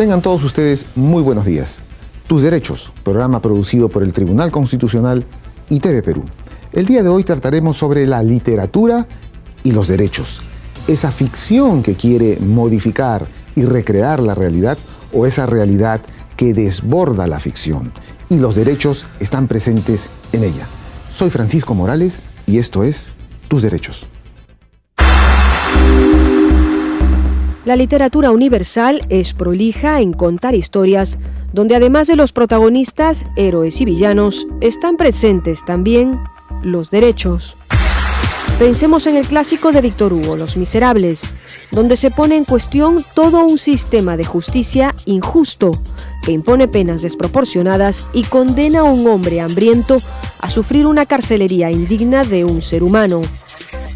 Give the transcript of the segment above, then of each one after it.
Tengan todos ustedes muy buenos días. Tus Derechos, programa producido por el Tribunal Constitucional y TV Perú. El día de hoy trataremos sobre la literatura y los derechos. Esa ficción que quiere modificar y recrear la realidad o esa realidad que desborda la ficción. Y los derechos están presentes en ella. Soy Francisco Morales y esto es Tus Derechos. La literatura universal es prolija en contar historias donde además de los protagonistas, héroes y villanos, están presentes también los derechos. Pensemos en el clásico de Víctor Hugo, Los Miserables, donde se pone en cuestión todo un sistema de justicia injusto que impone penas desproporcionadas y condena a un hombre hambriento a sufrir una carcelería indigna de un ser humano.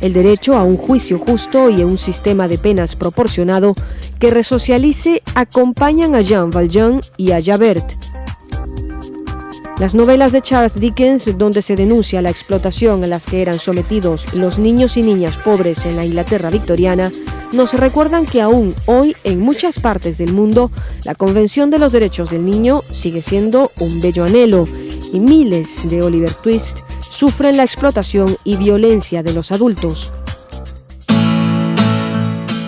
El derecho a un juicio justo y a un sistema de penas proporcionado que resocialice acompañan a Jean Valjean y a Javert. Las novelas de Charles Dickens, donde se denuncia la explotación a las que eran sometidos los niños y niñas pobres en la Inglaterra victoriana, nos recuerdan que aún hoy, en muchas partes del mundo, la Convención de los Derechos del Niño sigue siendo un bello anhelo, y miles de Oliver Twist sufren la explotación y violencia de los adultos.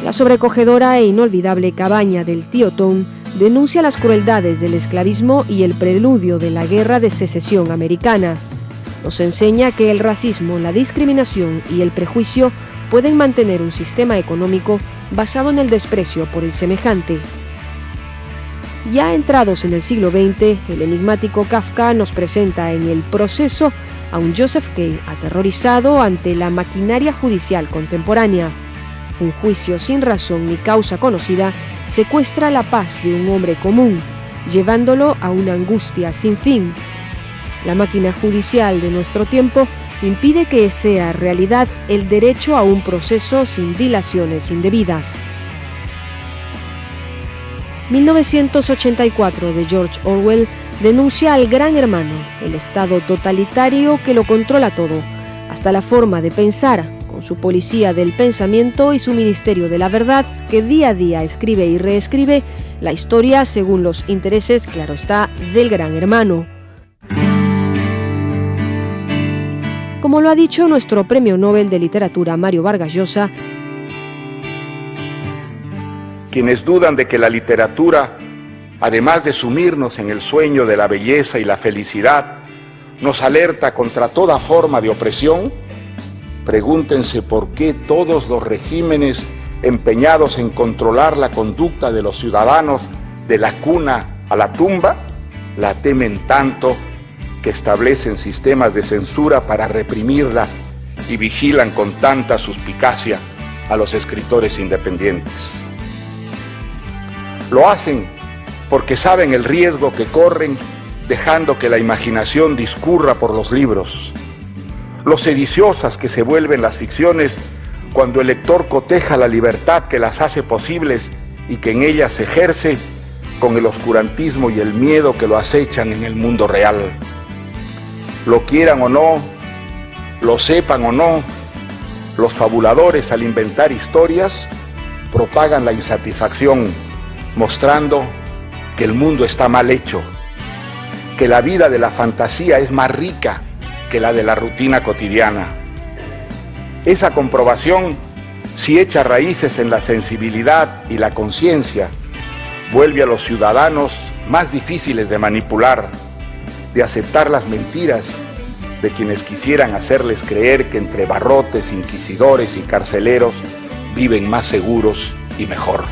La sobrecogedora e inolvidable Cabaña del Tío Tom denuncia las crueldades del esclavismo y el preludio de la Guerra de Secesión Americana. Nos enseña que el racismo, la discriminación y el prejuicio pueden mantener un sistema económico basado en el desprecio por el semejante. Ya entrados en el siglo XX, el enigmático Kafka nos presenta en El Proceso a un Joseph K. aterrorizado ante la maquinaria judicial contemporánea. Un juicio sin razón ni causa conocida secuestra la paz de un hombre común, llevándolo a una angustia sin fin. La máquina judicial de nuestro tiempo impide que sea realidad el derecho a un proceso sin dilaciones indebidas. 1984 de George Orwell denuncia al Gran Hermano, el Estado totalitario que lo controla todo, hasta la forma de pensar, con su policía del pensamiento y su Ministerio de la Verdad, que día a día escribe y reescribe la historia según los intereses, claro está, del Gran Hermano. Como lo ha dicho nuestro Premio Nobel de Literatura Mario Vargas Llosa, quienes dudan de que la literatura, además de sumirnos en el sueño de la belleza y la felicidad, nos alerta contra toda forma de opresión, pregúntense por qué todos los regímenes empeñados en controlar la conducta de los ciudadanos de la cuna a la tumba, la temen tanto que establecen sistemas de censura para reprimirla y vigilan con tanta suspicacia a los escritores independientes. Lo hacen porque saben el riesgo que corren dejando que la imaginación discurra por los libros, lo sediciosas que se vuelven las ficciones cuando el lector coteja la libertad que las hace posibles y que en ellas se ejerce con el oscurantismo y el miedo que lo acechan en el mundo real. Lo quieran o no, lo sepan o no, los fabuladores al inventar historias propagan la insatisfacción, mostrando que el mundo está mal hecho, que la vida de la fantasía es más rica que la de la rutina cotidiana. Esa comprobación, si echa raíces en la sensibilidad y la conciencia, vuelve a los ciudadanos más difíciles de manipular, de aceptar las mentiras de quienes quisieran hacerles creer que entre barrotes, inquisidores y carceleros viven más seguros y mejor.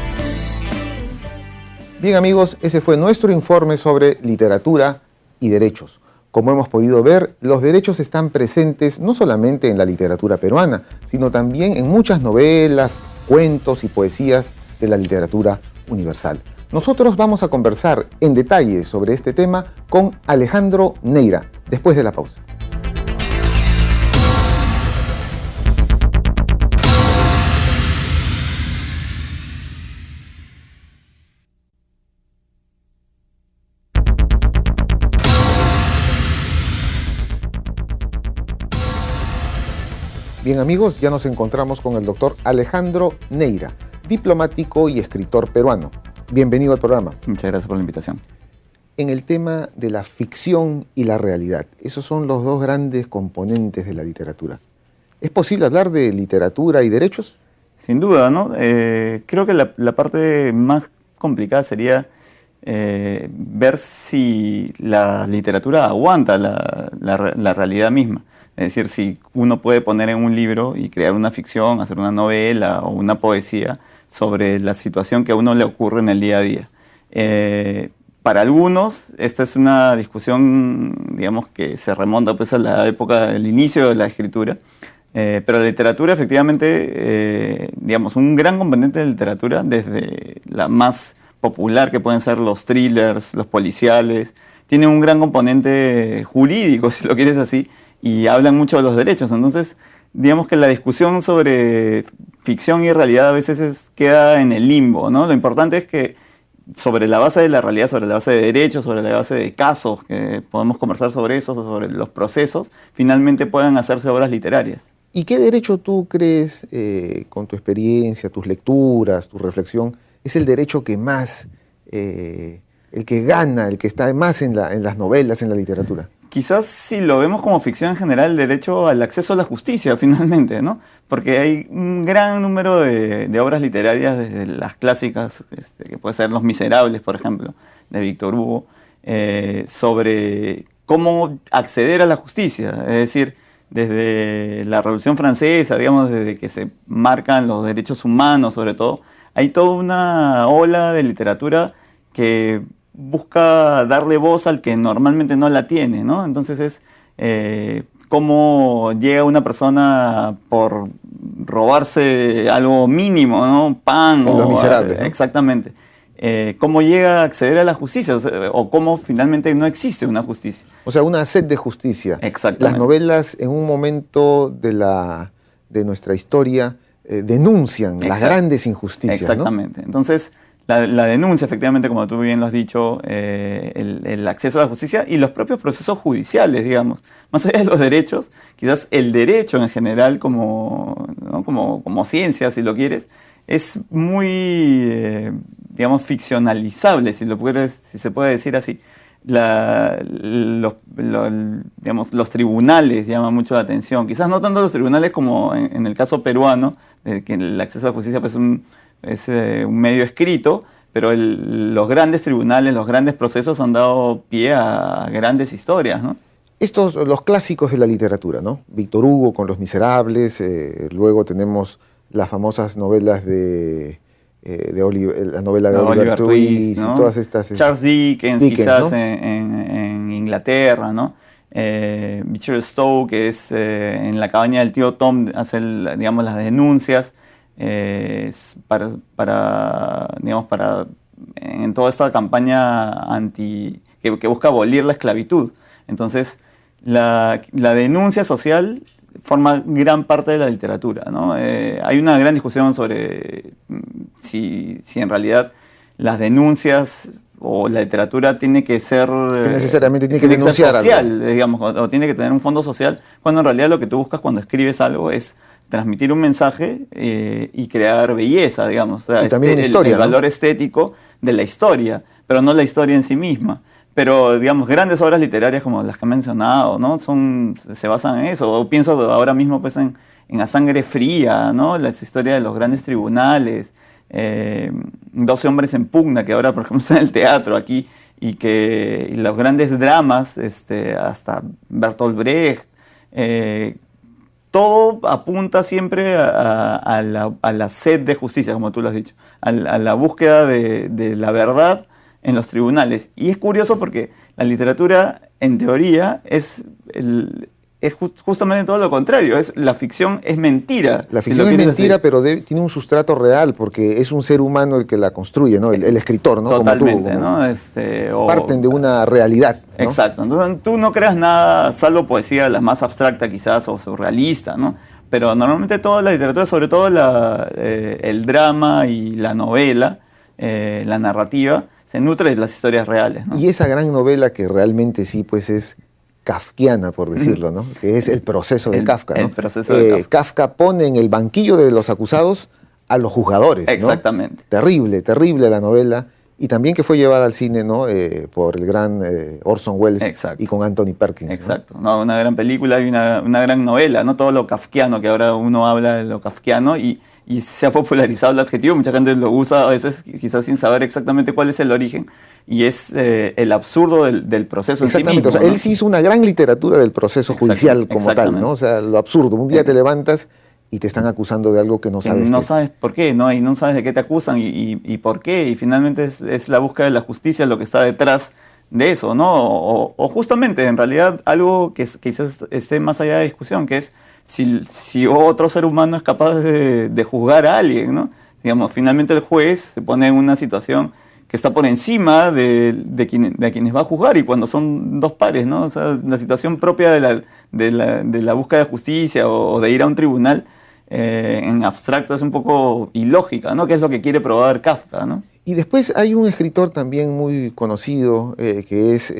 Bien amigos, ese fue nuestro informe sobre literatura y derechos. Como hemos podido ver, los derechos están presentes no solamente en la literatura peruana, sino también en muchas novelas, cuentos y poesías de la literatura universal. Nosotros vamos a conversar en detalle sobre este tema con Alejandro Neira, después de la pausa. Bien amigos, ya nos encontramos con el doctor Alejandro Neira, diplomático y escritor peruano. bienvenido al programa. Muchas gracias por la invitación. En el tema de la ficción y la realidad, esos son los dos grandes componentes de la literatura. ¿Es posible hablar de literatura y derechos? Sin duda, ¿no? Creo que la parte más complicada sería ver si la literatura aguanta la realidad misma. Es decir, si uno puede poner en un libro y crear una ficción, hacer una novela o una poesía sobre la situación que a uno le ocurre en el día a día. Para algunos, esta es una discusión, digamos, que se remonta pues, a la época del inicio de la escritura, pero la literatura, efectivamente, digamos, un gran componente de la literatura, desde la más popular, que pueden ser los thrillers, los policiales, tiene un gran componente jurídico, si lo quieres así, y hablan mucho de los derechos. Entonces, digamos que la discusión sobre ficción y realidad a veces queda en el limbo, ¿no? Lo importante es que sobre la base de la realidad, sobre la base de derechos, sobre la base de casos, que podemos conversar sobre eso, sobre los procesos, finalmente puedan hacerse obras literarias. ¿Y qué derecho tú crees, con tu experiencia, tus lecturas, tu reflexión, es el derecho que más, el que gana, el que está más en las novelas, en la literatura? Quizás si lo vemos como ficción en general, el derecho al acceso a la justicia, finalmente, ¿no? Porque hay un gran número de obras literarias, desde las clásicas, que puede ser Los Miserables, por ejemplo, de Víctor Hugo, sobre cómo acceder a la justicia. Es decir, desde la Revolución Francesa, digamos, desde que se marcan los derechos humanos, sobre todo, hay toda una ola de literatura que busca darle voz al que normalmente no la tiene, ¿no? Entonces es cómo llega una persona por robarse algo mínimo, ¿no? Pan o Los Miserables, ¿no? Exactamente. Cómo llega a acceder a la justicia, o cómo finalmente no existe una justicia. O sea, una sed de justicia. Exactamente. Las novelas en un momento de nuestra historia denuncian las grandes injusticias, exactamente, ¿no? Entonces, la denuncia, efectivamente, como tú bien lo has dicho, el acceso a la justicia y los propios procesos judiciales, digamos. Más allá de los derechos, quizás el derecho en general como ciencia, si lo quieres, es muy, digamos, ficcionalizable, si se puede decir así. Digamos, los tribunales llaman mucho la atención. Quizás no tanto los tribunales como en el caso peruano, de que el acceso a la justicia pues, es un medio escrito, pero los grandes tribunales, los grandes procesos han dado pie a grandes historias, ¿no? Estos, los clásicos de la literatura, ¿no? Víctor Hugo con Los Miserables, luego tenemos las famosas novelas la novela de Oliver Twist, ¿no? Y todas estas... Charles Dickens, quizás, ¿no? en Inglaterra, ¿no? Beecher Stowe, que es en La cabaña del tío Tom, hace digamos, las denuncias para en toda esta campaña que busca abolir la esclavitud. Entonces, la denuncia social forma gran parte de la literatura, ¿no? Hay una gran discusión sobre si en realidad las denuncias o la literatura tiene que ser... que necesariamente tiene que denunciar ser social, algo, digamos, o tiene que tener un fondo social, cuando en realidad lo que tú buscas cuando escribes algo es transmitir un mensaje y crear belleza, digamos. O sea, y también una historia, el valor estético de la historia, pero no la historia en sí misma. Pero, digamos, grandes obras literarias como las que he mencionado, ¿no? Se basan en eso. O pienso ahora mismo pues, en A Sangre Fría, ¿no? Las historias de los grandes tribunales, 12 hombres en pugna, que ahora, por ejemplo, está en el teatro aquí, y los grandes dramas, hasta Bertolt Brecht, todo apunta siempre a la sed de justicia, como tú lo has dicho, a la búsqueda de la verdad en los tribunales. Y es curioso porque la literatura, en teoría, es justamente todo lo contrario. La ficción es mentira. La ficción es mentira, pero tiene un sustrato real, porque es un ser humano el que la construye, ¿no? El escritor, ¿no? Totalmente, como tú, ¿no? Parten de una realidad, ¿no? Exacto. Entonces, tú no creas nada, salvo poesía la más abstracta quizás, o surrealista, ¿no? Pero normalmente toda la literatura, sobre todo el drama y la novela, la narrativa, se nutre de las historias reales, ¿no? Y esa gran novela que realmente sí, pues es kafkiana, por decirlo, ¿no? Que es el proceso de Kafka, ¿no? El proceso de Kafka. Kafka pone en el banquillo de los acusados a los juzgadores, ¿no? Exactamente. Terrible, terrible la novela. y también que fue llevada al cine, ¿no? Por el gran Orson Welles. Exacto. Y con Anthony Perkins. Exacto, ¿no? Una gran película y una gran novela, no todo lo kafkiano, que ahora uno habla de lo kafkiano y se ha popularizado el adjetivo, mucha gente lo usa a veces quizás sin saber exactamente cuál es el origen, y es el absurdo del proceso en sí mismo. Exactamente, o sea, ¿no? él sí hizo una gran literatura del proceso judicial como tal, ¿no? O sea, lo absurdo, un día te levantas y te están acusando de algo que no sabes. No sabes por qué, ¿no? Y no sabes de qué te acusan y por qué, y finalmente es la búsqueda de la justicia lo que está detrás de eso, ¿no? O justamente, en realidad, algo que quizás esté más allá de discusión, que es si otro ser humano es capaz de juzgar a alguien, ¿no? Digamos, finalmente el juez se pone en una situación que está por encima de quienes va a juzgar, y cuando son dos pares, ¿no? O sea, la situación propia de la búsqueda de justicia o de ir a un tribunal en abstracto es un poco ilógica, ¿no? Que es lo que quiere probar Kafka, ¿no? Y después hay un escritor también muy conocido que es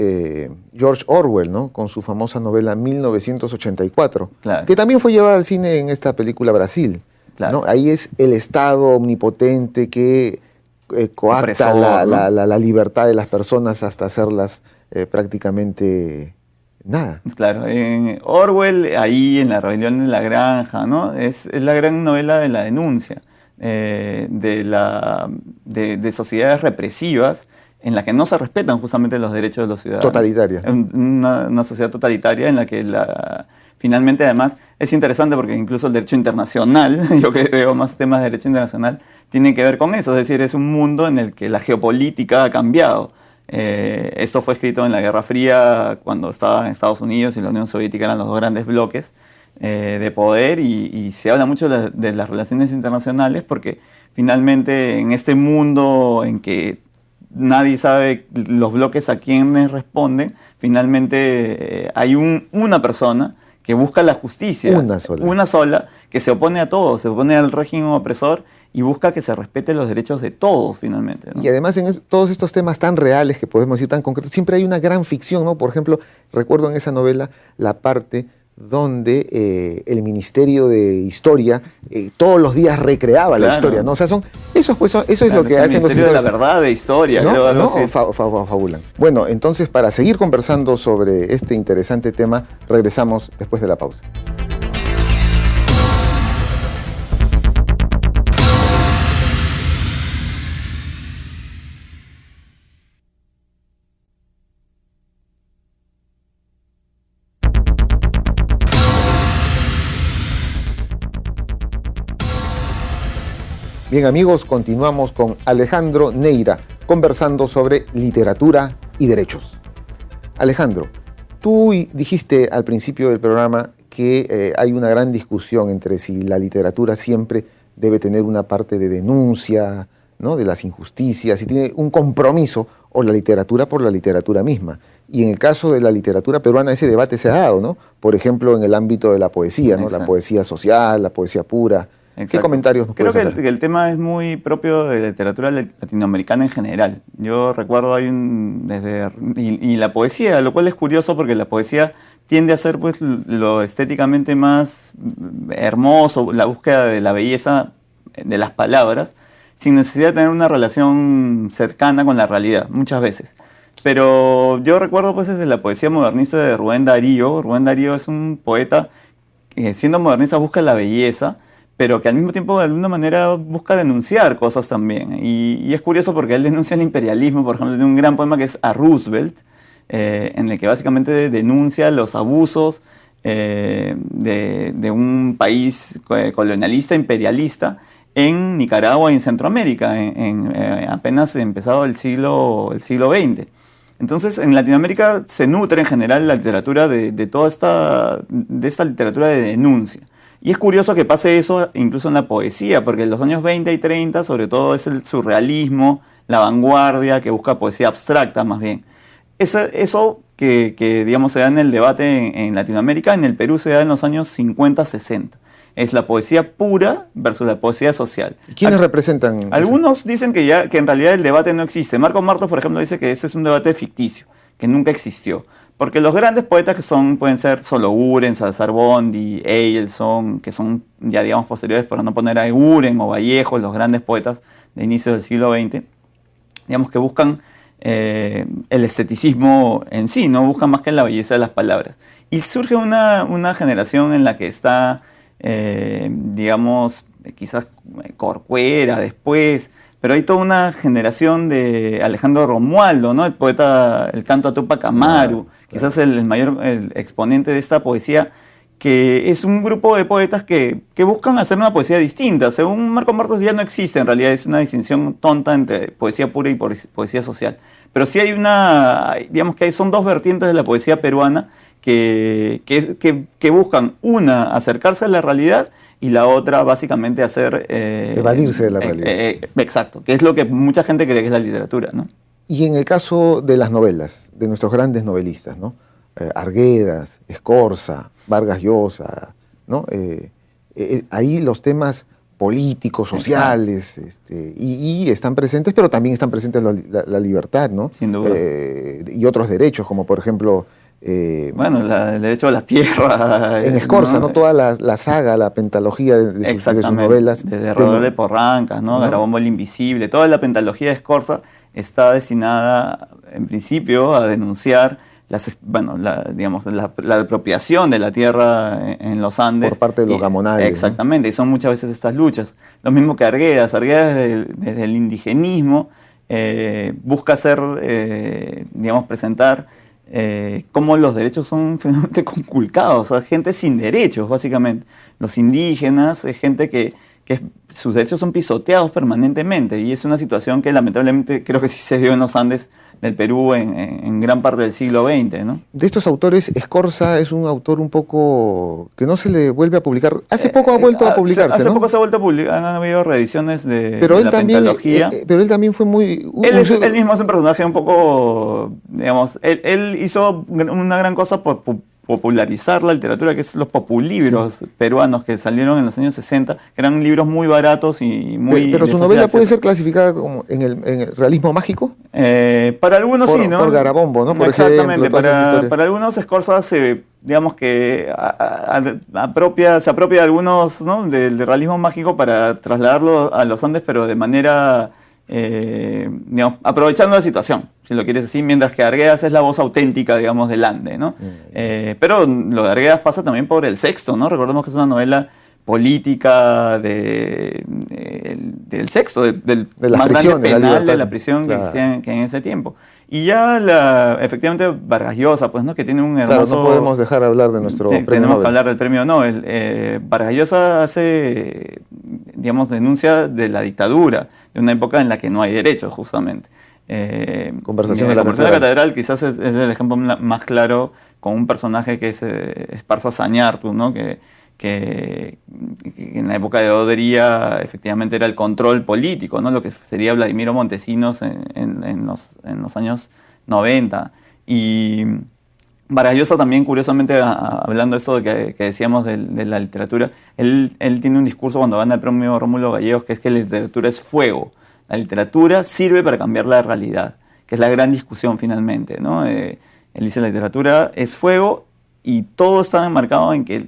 George Orwell, ¿no? Con su famosa novela 1984, Claro. que también fue llevada al cine en esta película Brasil. Claro. ¿No? Ahí es el Estado omnipotente que coacta Opresor, ¿no? la libertad de las personas hasta hacerlas prácticamente nada. Claro, en Orwell, ahí en La rebelión en la granja, ¿no? Es la gran novela de la denuncia, de sociedades represivas en las que no se respetan justamente los derechos de los ciudadanos. Totalitaria. Una sociedad totalitaria en la que finalmente, además, es interesante porque incluso el derecho internacional, yo que veo más temas de derecho internacional, tienen que ver con eso, es decir, es un mundo en el que la geopolítica ha cambiado. Esto fue escrito en la Guerra Fría, cuando estaba en Estados Unidos y la Unión Soviética eran los dos grandes bloques de poder, y se habla mucho de las relaciones internacionales porque finalmente en este mundo en que nadie sabe los bloques a quiénes responden, finalmente hay una persona que busca la justicia, una sola, que se opone a todo, se opone al régimen opresor y busca que se respete los derechos de todos finalmente, ¿no? Y además en todos estos temas tan reales que podemos decir tan concretos, siempre hay una gran ficción, ¿no? Por ejemplo, recuerdo en esa novela la parte donde el Ministerio de Historia todos los días recreaba la historia, ¿no? O sea, eso es lo que hacen los Ministerio de la Verdad de Historia, ¿no? creo, algo así. Fabulan. Bueno, entonces para seguir conversando sobre este interesante tema, regresamos después de la pausa. Bien amigos, continuamos con Alejandro Neira, conversando sobre literatura y derechos. Alejandro, tú dijiste al principio del programa que hay una gran discusión entre si la literatura siempre debe tener una parte de denuncia, ¿no? De las injusticias, si tiene un compromiso, o la literatura por la literatura misma. Y en el caso de la literatura peruana ese debate se ha dado, ¿no? Por ejemplo, en el ámbito de la poesía, ¿no? La poesía social, la poesía pura. Exacto. ¿Qué comentarios nos puedes hacer? Creo que el tema es muy propio de la literatura latinoamericana en general. Yo recuerdo y la poesía, lo cual es curioso porque la poesía tiende a ser pues lo estéticamente más hermoso, la búsqueda de la belleza de las palabras, sin necesidad de tener una relación cercana con la realidad, muchas veces. Pero yo recuerdo pues desde la poesía modernista de Rubén Darío. Rubén Darío es un poeta que siendo modernista busca la belleza, pero que al mismo tiempo de alguna manera busca denunciar cosas también. Y es curioso porque él denuncia el imperialismo, por ejemplo, tiene un gran poema que es A Roosevelt, en el que básicamente denuncia los abusos de un país colonialista, imperialista, en Nicaragua y en Centroamérica, apenas empezado el siglo XX. Entonces, en Latinoamérica se nutre en general la literatura de esta literatura de denuncia. Y es curioso que pase eso incluso en la poesía, porque en los años 20 y 30, sobre todo, es el surrealismo, la vanguardia, que busca poesía abstracta más bien. Eso que digamos, se da en el debate en Latinoamérica, en el Perú se da en los años 50, 60. Es la poesía pura versus la poesía social. ¿Quiénes representan? Algunos dicen que en realidad el debate no existe. Marco Martos, por ejemplo, dice que ese es un debate ficticio, que nunca existió. Porque los grandes poetas pueden ser Sologuren, Salazar Bondi, Eilson, que son ya digamos posteriores, para no poner a Eguren o Vallejo, los grandes poetas de inicios del siglo XX, digamos que buscan el esteticismo en sí, no buscan más que la belleza de las palabras. Y surge una generación en la que está, digamos, quizás Corcuera después, pero hay toda una generación de Alejandro Romualdo, ¿no? El poeta, el canto a Tupac Amaru, quizás el mayor exponente de esta poesía, que es un grupo de poetas que buscan hacer una poesía distinta. Según Marco Martos ya no existe, en realidad es una distinción tonta entre poesía pura y poesía social. Pero sí hay digamos que son dos vertientes de la poesía peruana que buscan, una, acercarse a la realidad, y la otra, básicamente, hacer... evadirse de la realidad. Exacto, que es lo que mucha gente cree que es la literatura, ¿no? Y en el caso de las novelas, de nuestros grandes novelistas, ¿no? Arguedas, Escorza, Vargas Llosa, ¿no? Ahí los temas políticos, sociales, y están presentes, pero también están presentes la libertad, ¿no? Sin duda. Y otros derechos, como por ejemplo... bueno, el derecho a la tierra. En Escorza, ¿no? Toda la saga, la pentalogía de sus novelas. Desde Rodolfo de Porrancas, ¿no? Garabombo el Invisible. Toda la pentalogía de Escorza está destinada, en principio, a denunciar digamos, la apropiación de la tierra en los Andes. Por parte de los gamonales. Exactamente, ¿no? Y son muchas veces estas luchas. Lo mismo que Arguedas. Arguedas desde el indigenismo busca hacer, digamos, presentar cómo los derechos son finalmente conculcados, o sea, gente sin derechos, básicamente. Los indígenas es gente que sus derechos son pisoteados permanentemente, y es una situación que lamentablemente creo que sí se dio en los Andes del Perú en gran parte del siglo XX, ¿no? De estos autores, Escorza es un autor un poco que no se le vuelve a publicar. Hace poco ha vuelto a publicarse, Hace ¿no? poco se ha vuelto a publicar, han habido reediciones de la también, pentalogía. pero él también fue muy... Él mismo es un personaje un poco, digamos, él hizo una gran cosa por popularizar la literatura, que es los populibros peruanos que salieron en los años 60, que eran libros muy baratos y muy... Pero su novela puede ser clasificada como en el realismo mágico. Para algunos sí, ¿no? Por Garabombo, ¿no? Por exactamente, ejemplo, para algunos Escorza digamos que se apropia de algunos, ¿no? del realismo mágico para trasladarlo a los Andes, pero de manera... digamos, aprovechando la situación, si lo quieres decir, mientras que Arguedas es la voz auténtica, digamos, del Ande, ¿no? Pero lo de Arguedas pasa también por El Sexto, ¿no? Recordemos que es una novela política del Sexto, del más grande penal de la prisión que existía en ese tiempo. Y ya efectivamente Vargas Llosa, pues, ¿no? Que tiene un hermoso... Claro, no podemos dejar de hablar de nuestro premio Tenemos Nobel. que hablar del premio Nobel. Vargas Llosa hace, digamos, denuncia de la dictadura, de una época en la que no hay derechos, justamente. Conversación de la Catedral quizás es el ejemplo más claro, con un personaje que es Esparza Zañartu, ¿no? Que en la época de Odería efectivamente era el control político, ¿no? Lo que sería Vladimiro Montesinos en los años 90. Y Vargas Llosa también, curiosamente, hablando de esto que decíamos de la literatura, él tiene un discurso cuando gana el premio Rómulo Gallegos, que es que la literatura es fuego. La literatura sirve para cambiar la realidad, que es la gran discusión finalmente, ¿no? Él dice la literatura es fuego, y todo está enmarcado en que,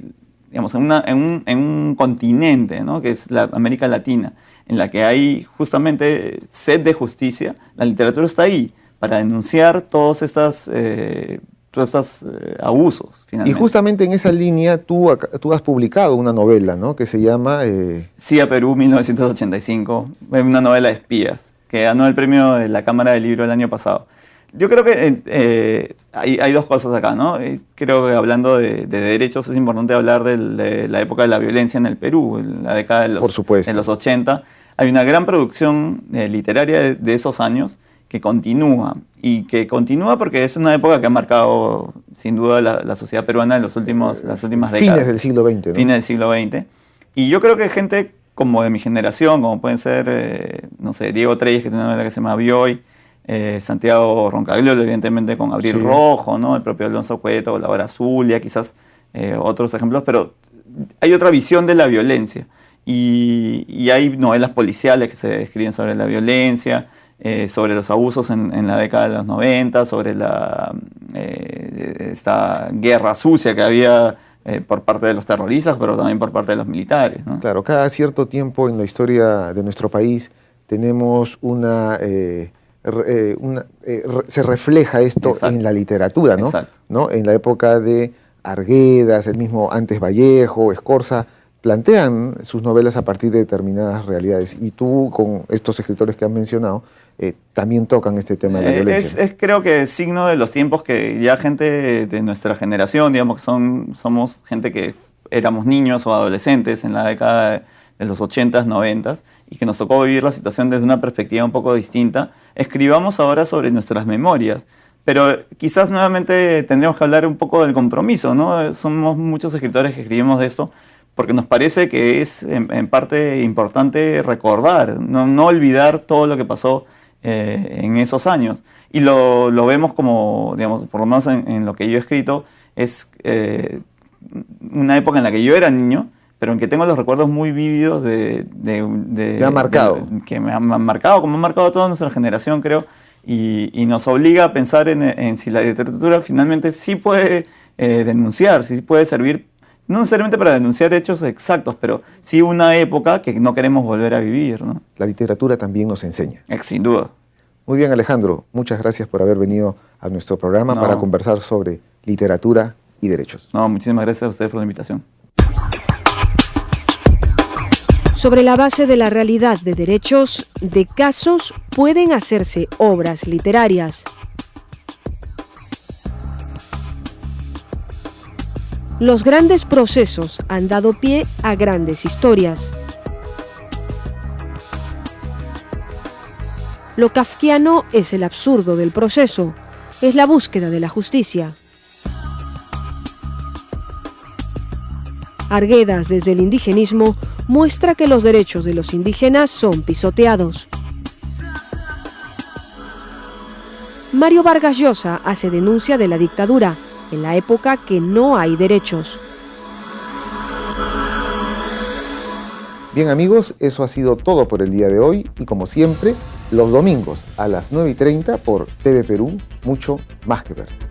digamos, en un continente, ¿no? Que es la América Latina, en la que hay justamente sed de justicia. La literatura está ahí para denunciar todos estos abusos, finalmente. Y justamente en esa línea tú has publicado una novela, ¿no? Que se llama... Sí, a Perú, 1985, una novela de espías, que ganó el premio de la Cámara del Libro el año pasado. Yo creo que hay dos cosas acá, ¿no? Creo que hablando de derechos es importante hablar de la época de la violencia en el Perú, en la década de los 80. Hay una gran producción literaria de esos años que continúa, y que continúa porque es una época que ha marcado sin duda la sociedad peruana en las últimas décadas. Fines del siglo XX, ¿no? Fines del siglo XX. Y yo creo que gente como de mi generación, como pueden ser, no sé, Diego Treyes, que tiene una novela que se llama Bioy, Santiago Roncagliolo, evidentemente con Abril Rojo, ¿no? El propio Alonso Cueto, Laura Zulia, quizás otros ejemplos, pero hay otra visión de la violencia. Y hay novelas policiales que se escriben sobre la violencia, sobre los abusos en la década de los 90, sobre esta guerra sucia que había por parte de los terroristas, pero también por parte de los militares, ¿no? Claro, cada cierto tiempo en la historia de nuestro país tenemos una se refleja esto Exacto. en la literatura, ¿no? Exacto. ¿no? En la época de Arguedas, el mismo Antes Vallejo, Escorza, plantean sus novelas a partir de determinadas realidades. Y tú, con estos escritores que han mencionado, también tocan este tema de la violencia. Es creo que signo de los tiempos que ya gente de nuestra generación, digamos que somos gente que éramos niños o adolescentes en la década de los 80s, 90s, y que nos tocó vivir la situación desde una perspectiva un poco distinta, escribamos ahora sobre nuestras memorias. Pero quizás nuevamente tendríamos que hablar un poco del compromiso, ¿no? Somos muchos escritores que escribimos de esto porque nos parece que es en parte importante recordar, no olvidar todo lo que pasó en esos años. Y lo vemos como, digamos, por lo menos en lo que yo he escrito, es una época en la que yo era niño, pero en que tengo los recuerdos muy vívidos Te ha marcado. que me han marcado, como ha marcado a toda nuestra generación, creo. Y nos obliga a pensar en si la literatura finalmente sí puede denunciar, sí puede servir, no necesariamente para denunciar hechos exactos, pero sí una época que no queremos volver a vivir, ¿no? La literatura también nos enseña. Sin duda. Muy bien, Alejandro. Muchas gracias por haber venido a nuestro programa para conversar sobre literatura y derechos. No, muchísimas gracias a ustedes por la invitación. Sobre la base de la realidad de derechos, de casos pueden hacerse obras literarias. Los grandes procesos han dado pie a grandes historias. Lo kafkiano es el absurdo del proceso, es la búsqueda de la justicia. Arguedas, desde el indigenismo, muestra que los derechos de los indígenas son pisoteados. Mario Vargas Llosa hace denuncia de la dictadura, en la época que no hay derechos. Bien, amigos, eso ha sido todo por el día de hoy y, como siempre, los domingos a las 9:30 por TV Perú, Mucho Más que Ver.